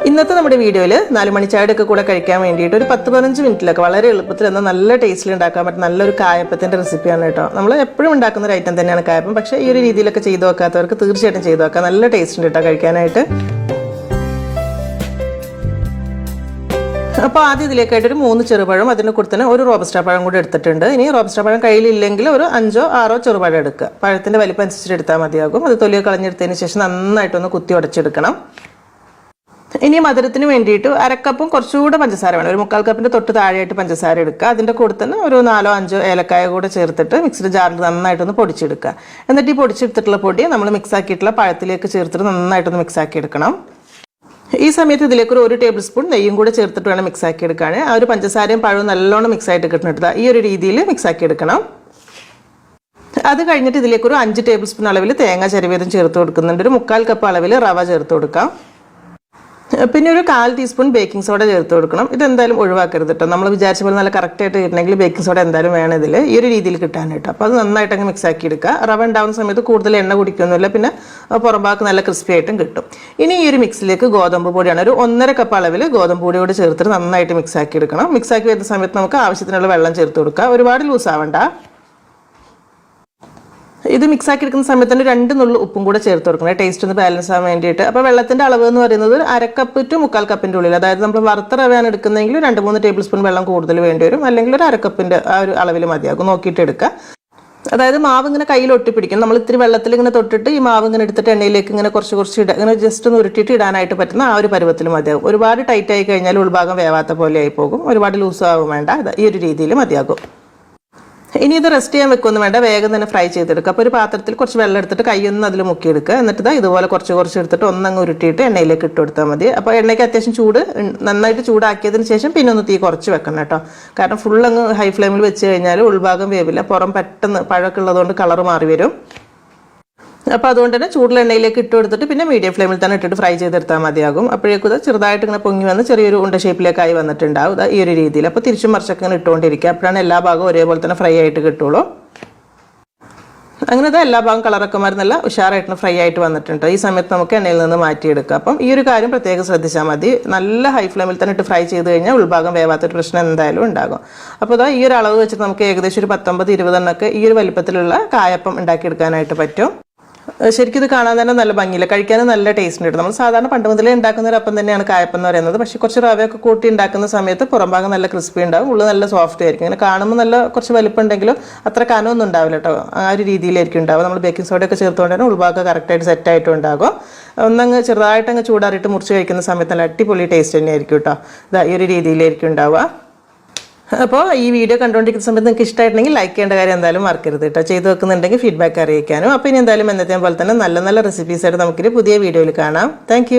ഇന്നത്തെ നമ്മുടെ വീഡിയോയിൽ 4 മണിച്ചായയൊക്കെ കൂടെ കഴിക്കാൻ വേണ്ടിയിട്ട് ഒരു 10-15 മിനിറ്റിലൊക്കെ വളരെ എളുപ്പത്തിൽ എന്നാൽ നല്ല ടേസ്റ്റിൽ ഉണ്ടാക്കാൻ പറ്റുന്ന നല്ലൊരു കായപ്പത്തിൻ്റെ റെസിപ്പിയാണ് കേട്ടോ. നമ്മൾ എപ്പോഴും ഉണ്ടാക്കുന്ന ഒരു ഐറ്റം തന്നെയാണ് കായപ്പം. പക്ഷേ ഈ ഒരു രീതിയിലൊക്കെ ചെയ്ത് നോക്കാത്തവർക്ക് തീർച്ചയായിട്ടും ചെയ്ത് നോക്കാം. നല്ല ടേസ്റ്റ് ഉണ്ട് കേട്ടോ കഴിക്കാനായിട്ട്. അപ്പോൾ ആദ്യം ഇതിലേക്കായിട്ട് ഒരു 3 ചെറുപഴം, അതിൻ്റെ കൂടെ തന്നെ ഒരു റോബസ്റ്റ പഴം കൂടി എടുത്തിട്ടുണ്ട്. ഇനി റോബസ്റ്റ പഴം കയ്യിലില്ലെങ്കിൽ ഒരു 5-6 ചെറുപഴം എടുക്കുക. പഴത്തിൻ്റെ വലിപ്പം അനുസരിച്ച് എടുത്താൽ മതിയാകും. അത് തൊലിയൊക്കെ കളഞ്ഞെടുത്തതിന് ശേഷം നന്നായിട്ടൊന്ന് കുത്തി ഉടച്ചെടുക്കണം. ഇനി മധുരത്തിന് വേണ്ടിയിട്ട് 1/2 കപ്പും കുറച്ചുകൂടെ പഞ്ചസാര വേണം. ഒരു 1/4 കപ്പിൻ്റെ തൊട്ട് താഴെയായിട്ട് പഞ്ചസാര എടുക്കുക. അതിൻ്റെ കൂടെ തന്നെ ഒരു 4-5 ഏലക്കായ കൂടെ ചേർത്തിട്ട് മിക്സിയുടെ ജാറിൽ നന്നായിട്ടൊന്ന് പൊടിച്ചെടുക്കുക. എന്നിട്ട് ഈ പൊടിച്ചെടുത്തിട്ടുള്ള പൊടി നമ്മൾ മിക്സ് ആക്കിയിട്ടുള്ള പഴത്തിലേക്ക് ചേർത്തിട്ട് നന്നായിട്ടൊന്ന് മിക്സ് ആക്കി എടുക്കണം. ഈ സമയത്ത് ഇതിലേക്ക് ഒരു ടേബിൾ സ്പൂൺ നെയ്യും കൂടെ ചേർത്തിട്ട് വേണം മിക്സ് ആക്കി എടുക്കാൻ. ആ ഒരു പഞ്ചസാരയും പഴവും നല്ലോണം മിക്സ് ആയിട്ട് കിട്ടുന്നിട്ട് ഈ ഒരു രീതിയിൽ മിക്സ് ആക്കി എടുക്കണം. അത് കഴിഞ്ഞിട്ട് ഇതിലേക്ക് ഒരു 5 ടേബിൾ സ്പൂൺ അളവിൽ തേങ്ങ ചിരവിയതും ചേർത്ത് കൊടുക്കുന്നുണ്ട്. ഒരു 1/4 കപ്പ് അളവിൽ റവ ചേർത്ത് കൊടുക്കാം. പിന്നെ ഒരു 1/4 ടീസ്പൂൺ ബേക്കിംഗ് സോഡ ചേർത്ത് കൊടുക്കണം. ഇതെന്തായാലും ഒഴിവാക്കരുത് കേട്ടോ. നമ്മൾ വിചാരിച്ച പോലെ നല്ല കറക്റ്റായിട്ട് കിട്ടണമെങ്കിൽ ബേക്കിംഗ് സോഡ എന്തായാലും വേണം ഇതിൽ, ഈ ഒരു രീതിയിൽ കിട്ടാൻ കേട്ടോ. അപ്പോൾ അത് നന്നായിട്ട് അങ്ങ് മിക്സ് ആക്കി എടുക്കുക. റവ ഉണ്ടാകുന്ന സമയത്ത് കൂടുതൽ എണ്ണ കുടിക്കൊന്നുമില്ല, പിന്നെ പുറംഭാഗത്ത് നല്ല ക്രിസ്പി ആയിട്ടും കിട്ടും. ഇനി ഈ ഒരു മിക്സിലേക്ക് ഗോതമ്പ് പൊടിയാണ് ഒരു 1/2 കപ്പ് അളവിൽ ഗോതമ്പ് പൊടിയോട് ചേർത്തിട്ട് നന്നായിട്ട് മിക്സ് ആക്കി എടുക്കണം. മിക്സ് ആക്കി വരുന്ന സമയത്ത് നമുക്ക് ആവശ്യത്തിനുള്ള വെള്ളം ചേർത്ത് കൊടുക്കുക. ഒരുപാട് ലൂസ് ആവണ്ട. ഇത് മിക്സ് ആക്കി എടുക്കുന്ന സമയത്ത് തന്നെ 2 നുള്ളു ഉപ്പും കൂടെ ചേർത്ത് കൊടുക്കണം, ടേസ്റ്റ് ഒന്ന് ബാലൻസ് ആവാൻ വേണ്ടിയിട്ട്. അപ്പോൾ വെള്ളത്തിൻ്റെ അളവ് എന്ന് പറയുന്നത് 1/2 കപ്പ് ടു 1/4 കപ്പിൻ്റെ ഉള്ളിൽ, അതായത് നമ്മൾ വറുത്ത റവയാണ് എടുക്കുന്നതെങ്കിൽ 2-3 ടേബിൾ സ്പൂൺ വെള്ളം കൂടുതൽ വേണ്ടി വരും, അല്ലെങ്കിൽ ഒരു 1/2 കപ്പിൻ്റെ ആ ഒരു അളവിൽ മതിയാകും. നോക്കിയിട്ട് എടുക്കുക. അതായത് മാവ് ഇങ്ങനെ കയ്യിൽ ഒട്ടിപ്പിടിക്കും. നമ്മൾ ഇത്തിരി വെള്ളത്തിൽ ഇങ്ങനെ തൊട്ടിട്ട് ഈ മാവ് ഇങ്ങനെ എടുത്തിട്ട് എണ്ണയിലേക്ക് ഇങ്ങനെ കുറച്ച് ഇങ്ങനെ ജസ്റ്റ് ഒന്ന് ഉരുട്ടിയിട്ട് ഇടാനായിട്ട് പറ്റുന്ന ആ ഒരു പരുവത്തിൽ മതിയാകും. ഒരുപാട് ടൈറ്റ് ആയി കഴിഞ്ഞാൽ ഉൾഭാഗം വേവാത്ത പോലെ ആയി പോകും. ഒരുപാട് ലൂസ് ആവും വേണ്ട. ഈ ഒരു രീതിയിൽ മതിയാകും. ഇനി ഇത് റെസ്റ്റ് ചെയ്യാൻ വെക്കൊന്നും വേണ്ട, വേഗം തന്നെ ഫ്രൈ ചെയ്തെടുക്കുക. അപ്പോൾ ഒരു പാത്രത്തിൽ കുറച്ച് വെള്ളം എടുത്തിട്ട് കൈയൊന്നും അതിൽ മുക്കിയെടുക്കുക. എന്നിട്ട് ഇതുപോലെ കുറച്ച് എടുത്തിട്ട് ഒന്നങ്ങ് ഉരുട്ടിയിട്ട് എണ്ണയിലേക്ക് ഇട്ട് കൊടുത്താൽ മതി. അപ്പോൾ എണ്ണയ്ക്ക് അത്യാവശ്യം നന്നായിട്ട് ചൂടാക്കിയതിന് ശേഷം പിന്നെ ഒന്ന് തീ കുറച്ച് വെക്കണം കേട്ടോ. കാരണം ഫുൾ അങ്ങ് ഹൈ ഫ്ലെയിമിൽ വെച്ച് കഴിഞ്ഞാൽ ഉൾഭാഗം വേവില്ല, പുറം പെട്ടെന്ന് പഴമൊക്കെ ഉള്ളതുകൊണ്ട് കളർ മാറി വരും. അപ്പോൾ അതുകൊണ്ട് തന്നെ ചൂടുള്ള എണ്ണയിലേക്ക് ഇട്ട് കൊടുത്തിട്ട് പിന്നെ മീഡിയം ഫ്ലെയിമിൽ തന്നെ ഇട്ടിട്ട് ഫ്രൈ ചെയ്തെടുത്താൽ മതിയാകും. അപ്പോഴേക്കും ചെറുതായിട്ട് ഇങ്ങനെ പൊങ്ങി വന്ന് ചെറിയൊരു ഉണ്ട ഷേപ്പിലേക്കായി വന്നിട്ടുണ്ടാവും. ഈ ഒരു രീതിയിൽ. അപ്പോൾ തിരിച്ചും മറിച്ചൊക്കെ ഇങ്ങനെ ഇട്ടുകൊണ്ടിരിക്കുക. അപ്പോഴാണ് എല്ലാ ഭാഗവും ഒരേപോലെ തന്നെ ഫ്രൈ ആയിട്ട് കിട്ടുള്ളൂ. അങ്ങനെ എല്ലാ ഭാഗം കളറൊക്കെ മാറി നല്ല ഉഷാറായിട്ട് ഫ്രൈ ആയിട്ട് വന്നിട്ടുണ്ട്. ഈ സമയത്ത് നമുക്ക് എണ്ണയിൽ നിന്ന് മാറ്റിയെടുക്കാം. അപ്പം ഈ ഒരു കാര്യം പ്രത്യേകം ശ്രദ്ധിച്ചാൽ മതി. നല്ല ഹൈ ഫ്ലെയിമിൽ തന്നെ ഇട്ട് ഫ്രൈ ചെയ്ത് കഴിഞ്ഞാൽ ഉൾഭാഗം വേവാത്തൊരു പ്രശ്നം എന്തായാലും ഉണ്ടാകും. അപ്പോൾ ഈ ഒരു അളവ് വെച്ചിട്ട് നമുക്ക് ഏകദേശം ഒരു 19-20 എണ്ണമൊക്കെ ഈ ഒരു വലിപ്പത്തിലുള്ള കായപ്പം ഉണ്ടാക്കിയെടുക്കാനായിട്ട് പറ്റും. ശരിക്കും ഇത് കാണാൻ തന്നെ നല്ല ഭംഗിയില്ല, കഴിക്കാനും നല്ല ടേസ്റ്റ് ഉണ്ട്. നമ്മൾ സാധാരണ പണ്ട് മുതലേ ഉണ്ടാക്കുന്ന ഒരു അപ്പം തന്നെയാണ് കായപ്പം എന്ന് പറയുന്നത്. പക്ഷേ കുറച്ച് റവയൊക്കെ കൂട്ടി ഉണ്ടാക്കുന്ന സമയത്ത് പുറംഭാഗം നല്ല ക്രിസ്പി ഉണ്ടാവും, ഉള്ളിൽ നല്ല സോഫ്റ്റ് ആയിരിക്കും. ഇങ്ങനെ കാണുമ്പോൾ നല്ല കുറച്ച് വലിപ്പം ഉണ്ടെങ്കിലും അത്ര കനമൊന്നും ഉണ്ടാവില്ല കേട്ടോ. ആ ഒരു രീതിയിലായിരിക്കും ഉണ്ടാവുക. നമ്മൾ ബേക്കിംഗ് സോഡയൊക്കെ ചേർത്തുകൊണ്ട് തന്നെ ഉൾഭാഗം കറക്റ്റായിട്ട് സെറ്റായിട്ടും ഉണ്ടാകും. ഒന്നങ്ങ് ചെറുതായിട്ടങ്ങ് ചൂടാറിയിട്ട് മുറിച്ച് കഴിക്കുന്ന സമയത്ത് നല്ല അടിപൊളി ടേസ്റ്റ് തന്നെയായിരിക്കും കേട്ടോ. ഈ ഒരു രീതിയിലായിരിക്കും ഉണ്ടാവുക. അപ്പോൾ ഈ വീഡിയോ കണ്ടുകൊണ്ടിരിക്കുന്ന സമയത്ത് നിങ്ങൾക്ക് ഇഷ്ടമായിട്ടുണ്ടെങ്കിൽ ലൈക്ക് ചെയ്യേണ്ട കാര്യം എന്തായാലും മറക്കരുത് കേട്ടോ. ചെയ്ത് വെക്കുന്നുണ്ടെങ്കിൽ ഫീഡ്ബാക്ക് അറിയിക്കാനും. അപ്പോൾ ഇനി എന്തായാലും എന്നത്തെയും പോലെ തന്നെ നല്ല റെസിപ്പീസായിട്ട് നമുക്കൊരു പുതിയ വീഡിയോയിൽ കാണാം. താങ്ക്